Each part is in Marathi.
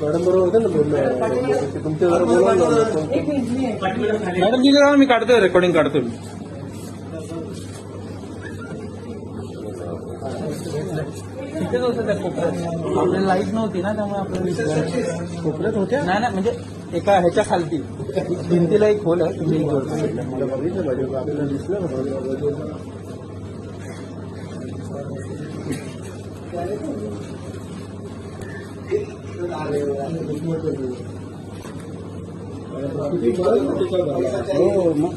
मॅडम बरोबर होते ना बोलणं तुमच्या जरा बोला ना. मॅडम मी जरा मी काढतोय रेकॉर्डिंग काढतोय. तिथेच होतं त्या कोपऱ्यात आपल्याला लाईट नव्हती ना त्यामुळे आपल्याला कोपऱ्यात होत्या नाही ना म्हणजे एका ह्याच्या खालती भिंतीला एक खोल आहे तुम्ही मला बघितलं पाहिजे आपल्याला दिसलं हो मग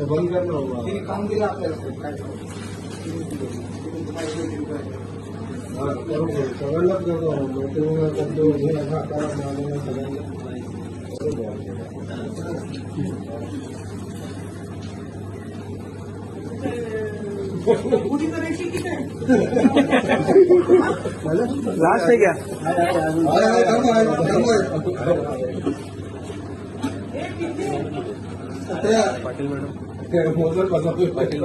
बंद करणार काम दिलं आपल्याला सगळ्यांनाच करतो लास्ट है क्या पाटील मॅडम पाटील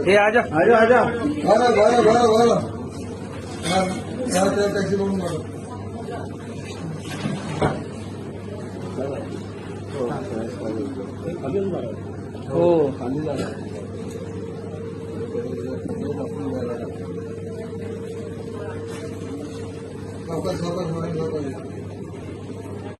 हे आजा आजा आजा टॅक्सी करून हो खाली झाला सावकाश